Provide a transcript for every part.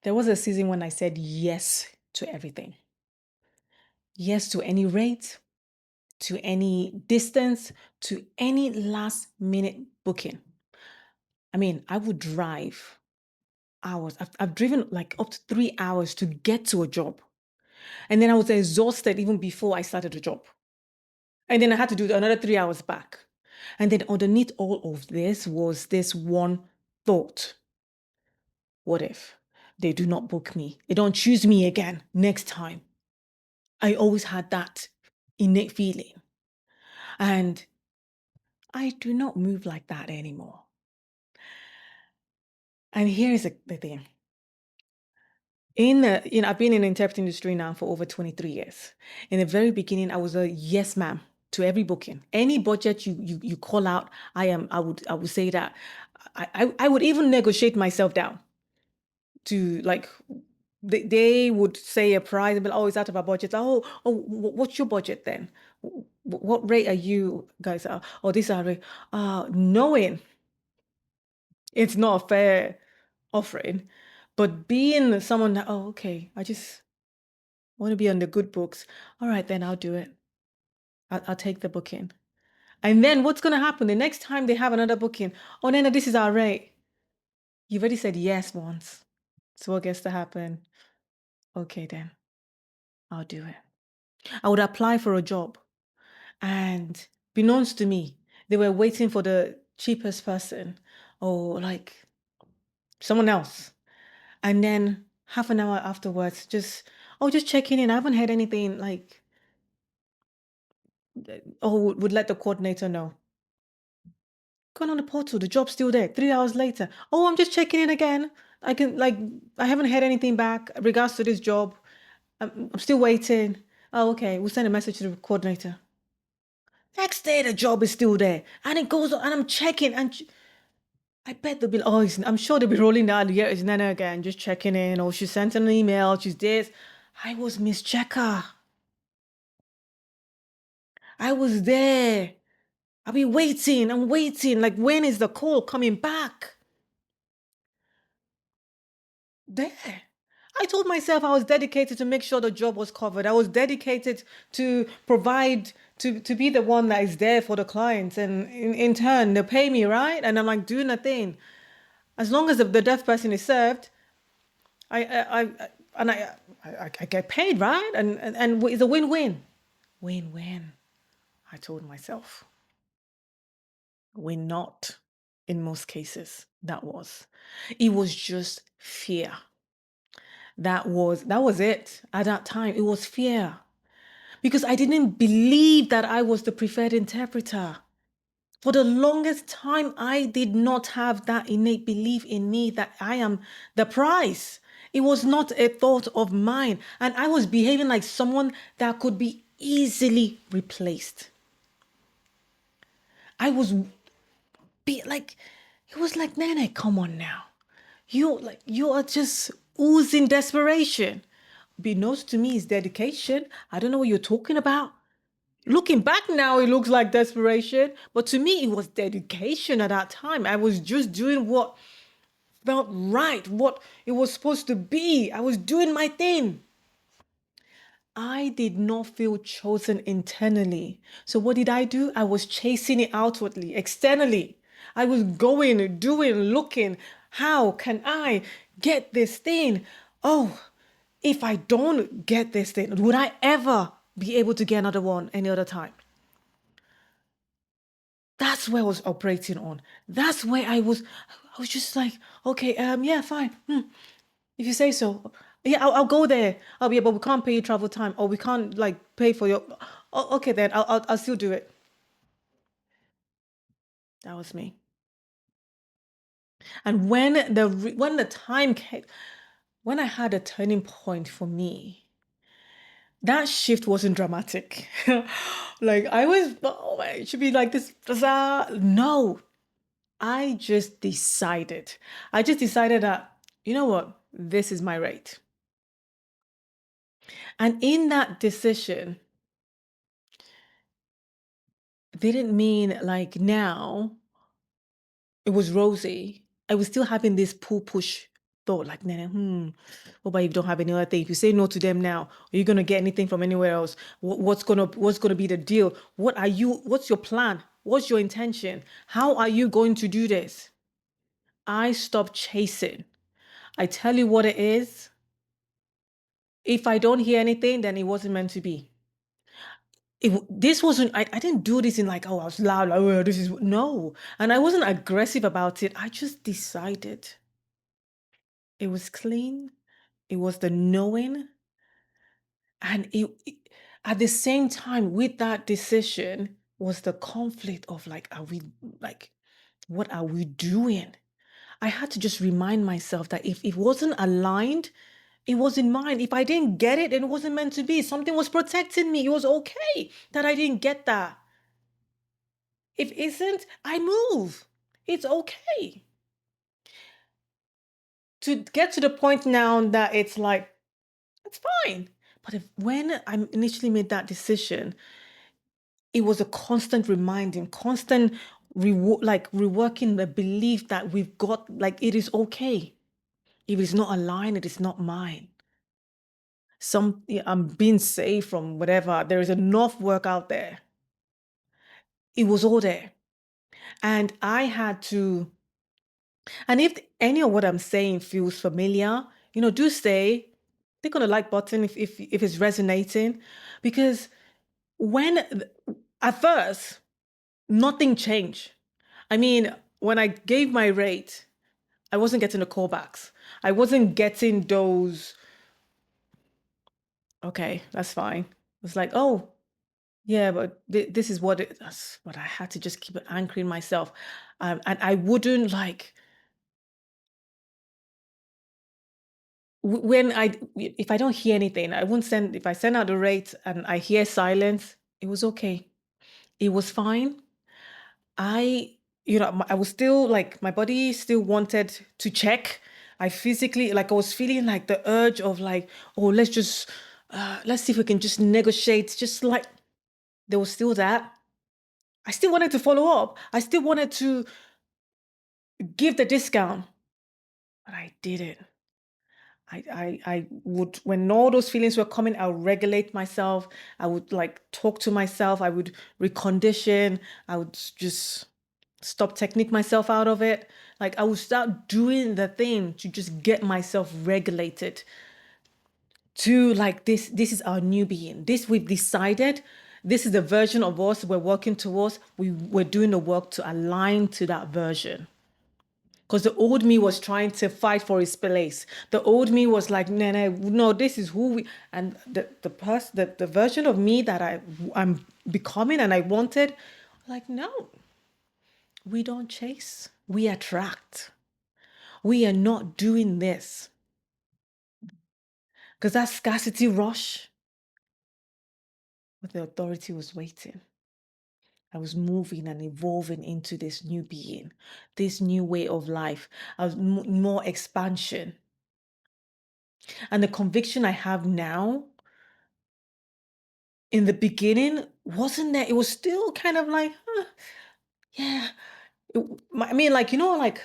There was a season when I said yes to everything. Yes to any rate, to any distance, to any last minute booking. I mean, I would drive hours. I've driven like up to 3 hours to get to a job. And then I was exhausted even before I started the job. And then I had to do another 3 hours back. And then underneath all of this was this one thought. What if they do not book me? They don't choose me again next time. I always had that innate feeling. And I do not move like that anymore. And here's the thing. I've been in the interpreting industry now for over 23 years. In the very beginning, I was a yes, ma'am to every booking. Any budget you call out, I would say that. I would even negotiate myself down to like they would say a price and be like, oh, it's out of our budget. What's your budget then? What rate are you guys? Oh, this are rate. Knowing it's not a fair offering, but being someone that, oh, okay, I just want to be on the good books. All right, then I'll do it. I'll take the booking. And then what's going to happen the next time they have another booking? Oh, no, this is our rate. You've already said yes once. So what gets to happen? Okay, then I'll do it. I would apply for a job and beknownst to me, they were waiting for the cheapest person or like someone else. And then half an hour afterwards, just checking in. I haven't heard anything like, oh, would let the coordinator know. Going on the portal, the job's still there. 3 hours later, oh, I'm just checking in again. I haven't heard anything back regards to this job. I'm still waiting. Oh, okay. We'll send a message to the coordinator. Next day, the job is still there, and it goes on, and I'm checking, and I bet they'll be. Oh, I'm sure they'll be rolling out. Yeah, it's Nene again, just checking in. Or she sent an email. She's this. I was Miss Checker. I was there. I'll be waiting. I'm waiting. Like, when is the call coming back? There. I told myself I was dedicated to make sure the job was covered. I was dedicated to provide, to be the one that is there for the clients. And in turn, they pay me, right? And I'm like doing a thing. As long as the deaf person is served, and I get paid, right? And it's a win-win. Win-win. I told myself. Win not in most cases. That was. It was just fear. That was it at that time. It was fear. Because I didn't believe that I was the preferred interpreter. For the longest time, I did not have that innate belief in me that I am the prize. It was not a thought of mine. And I was behaving like someone that could be easily replaced. I was like, it was like, Nene, come on now. You are just oozing desperation. Beknownst to me is dedication. I don't know what you're talking about. Looking back now, it looks like desperation, but to me, it was dedication at that time. I was just doing what felt right, what it was supposed to be. I was doing my thing. I did not feel chosen internally. So what did I do? I was chasing it outwardly, externally. I was going, doing, looking. How can I get this thing? Oh, if I don't get this thing, would I ever be able to get another one any other time? That's where I was operating on. That's where I was just like, okay, yeah, fine. If you say so. Yeah, I'll go there. Oh, yeah, but we can't pay you travel time, or we can't like pay for your. Oh, okay, then I'll still do it. That was me. And when the time came, when I had a turning point for me, that shift wasn't dramatic. Like I was, oh, it should be like this. No, I just decided. I just decided that, you know what? This is my rate. And in that decision, didn't mean like now it was rosy. I was still having this pull push thought, like, Nene, what about if you don't have any other thing? If you say no to them now, are you gonna get anything from anywhere else? What's gonna be the deal? What's your plan? What's your intention? How are you going to do this? I stopped chasing. I tell you what it is. If I don't hear anything, then it wasn't meant to be. This wasn't, I didn't do this in like, oh, I was loud, like, oh, this is, no. And I wasn't aggressive about it. I just decided. It was clean. It was the knowing. And at the same time, with that decision, was the conflict of like, like, what are we doing? I had to just remind myself that if it wasn't aligned, it wasn't mine. If I didn't get it, then it wasn't meant to be. Something was protecting me. It was okay that I didn't get that. If it isn't, I move. It's okay. To get to the point now that it's like, it's fine. But when I initially made that decision, it was a constant reminding, constant like reworking the belief that we've got, like it is okay. If it's not aligned, it is not mine. I'm being saved from whatever. There is enough work out there. It was all there. And I had to, and if any of what I'm saying feels familiar, do say, click on the like button if it's resonating. Because when at first nothing changed. I mean, when I gave my rate, I wasn't getting the callbacks. I wasn't getting those, okay, that's fine. It's like, oh, yeah, but this is that's what I had to just keep anchoring myself. And I wouldn't like, when if I don't hear anything, I wouldn't send, if I send out the rate and I hear silence, it was okay. It was fine. I, I was still like, my body still wanted to check. I physically, like, I was feeling like the urge of like, oh, let's see if we can just negotiate. Just like, there was still that. I still wanted to follow up. I still wanted to give the discount, but I didn't. I would, when all those feelings were coming, I would regulate myself. I would like talk to myself. I would recondition. I would just stop technique myself out of it. Like I would start doing the thing to just get myself regulated to like this is our new being. This we've decided. This is the version of us we're working towards. We're doing the work to align to that version. Because the old me was trying to fight for his place. The old me was like, Nene, no, this is who we, and the version of me that I'm becoming and I wanted, like, no, we don't chase, we attract. We are not doing this. Because that scarcity rush, but the authority was waiting. I was moving and evolving into this new being, this new way of life. I was more expansion. And the conviction I have now, in the beginning, wasn't there? It was still kind of like, yeah. I mean, like, like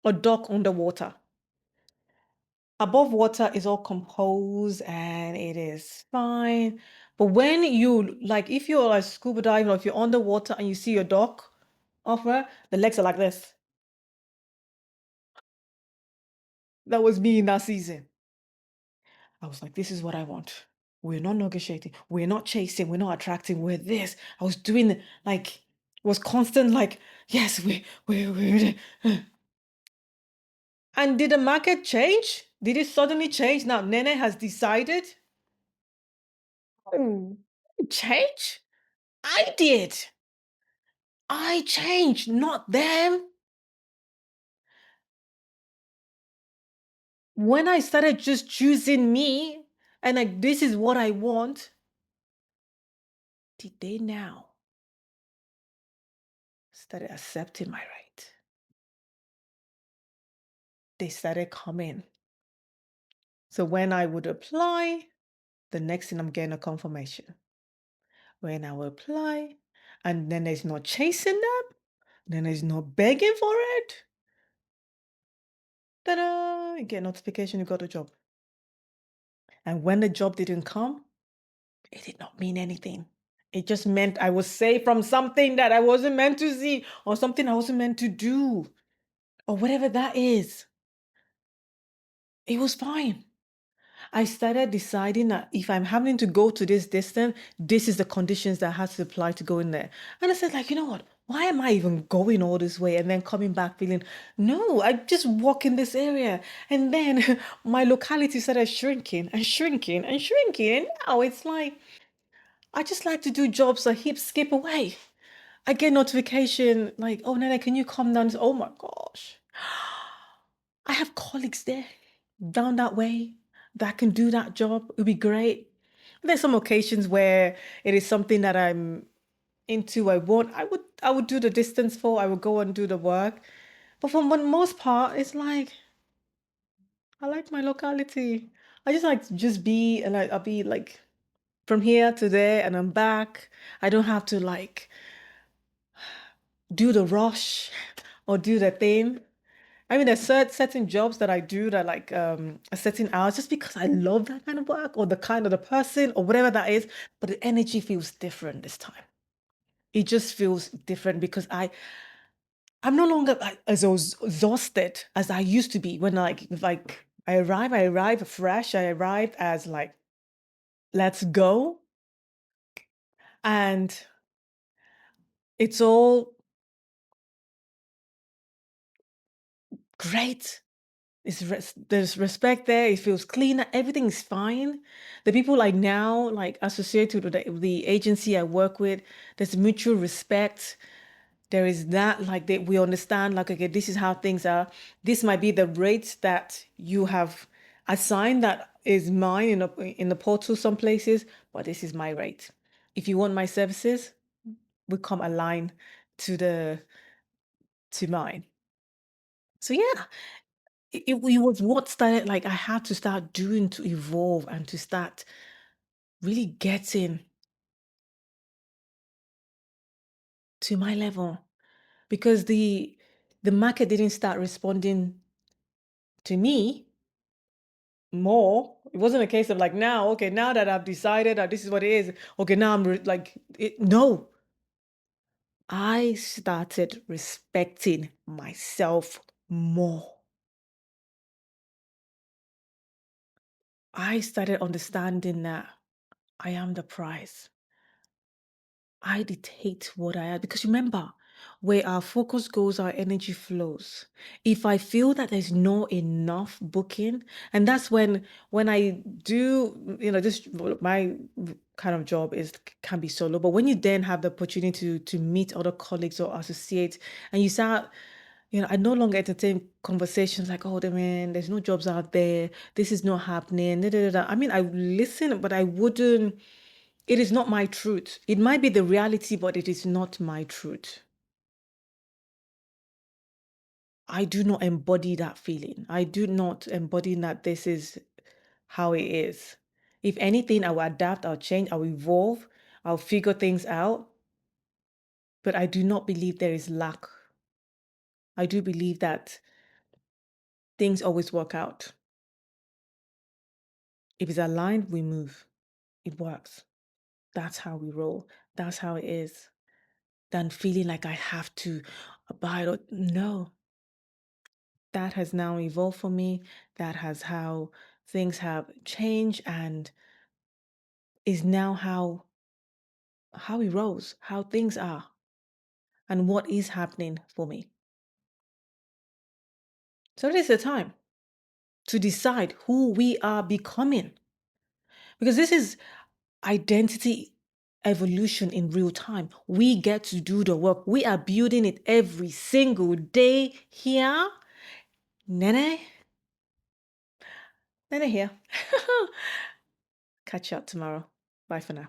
a duck underwater. Above water is all composed and it is fine. But when you, like, if you're a scuba diver or if you're underwater and you see your duck offer, the legs are like this. That was me in that season. I was like, this is what I want. We're not negotiating. We're not chasing. We're not attracting. We're this. I was doing like, was constant like, yes, we. And did the market change? Did it suddenly change? Now Nene has decided. Oh, change? I did. I changed, not them. When I started just choosing me and like, this is what I want, did they now started accepting my right? They started coming. So when I would apply, the next thing I'm getting a confirmation. When I will apply, and then there's no chasing them, then there's no begging for it. ta-da, you get a notification you got a job. And when the job didn't come, it did not mean anything. It just meant I was saved from something that I wasn't meant to see or something I wasn't meant to do or whatever that is. It was fine. I started deciding that if I'm having to go to this distance, this is the conditions that has to apply to go in there. And I said, like, you know what? Why am I even going all this way and then coming back feeling, no, I just walk in this area. And then my locality started shrinking and shrinking and shrinking. And now it's like, I just like to do jobs a hip skip away. I get notification like, oh, Nene, can you come down? Oh my gosh. I have colleagues there down that way that can do that job. It would be great. There's some occasions where it is something that I'm into. I would do the distance for. I would go and do the work. But for the most part, it's like I like my locality. I just like to just be and I'll be like from here to there and I'm back. I don't have to like do the rush or do the thing. I mean, there's certain jobs that I do that like a certain hours just because I love that kind of work or the kind of the person or whatever that is. But the energy feels different this time. It just feels different because I'm no longer as exhausted as I used to be when like I arrive fresh. I arrive as like let's go, and it's all great. There's respect there. It feels cleaner. Everything's fine. The people I now like associated with the agency I work with, there's mutual respect. There is that like we understand like okay, this is how things are. This might be the rate that you have assigned that is mine in the portal some places, but this is my rate. If you want my services, we come align to the to mine. So yeah, it was what started like I had to start doing to evolve and to start really getting to my level because the market didn't start responding to me more. It wasn't a case of like now, okay, now that I've decided that this is what it is, okay, now like it. No, I started respecting myself more. I started understanding that I am the prize. I dictate what I am because remember, where our focus goes, our energy flows. If I feel that there's not enough booking, and that's when I do, this my kind of job is can be solo, but when you then have the opportunity to meet other colleagues or associates, and you start, I no longer entertain conversations like, oh, man, there's no jobs out there. This is not happening. Da, da, da, da. I mean, I listen, but I wouldn't. It is not my truth. It might be the reality, but it is not my truth. I do not embody that feeling. I do not embody that this is how it is. If anything, I will adapt, I'll change, I'll evolve, I'll figure things out. But I do not believe there is lack. I do believe that things always work out. If it's aligned, we move. It works. That's how we roll. That's how it is. Than feeling like I have to abide or no. That has now evolved for me. That has how things have changed and is now how it rolls, how things are, and what is happening for me. So it is the time to decide who we are becoming. Because this is identity evolution in real time. We get to do the work. We are building it every single day here. Nene, Nene here. Catch you up tomorrow. Bye for now.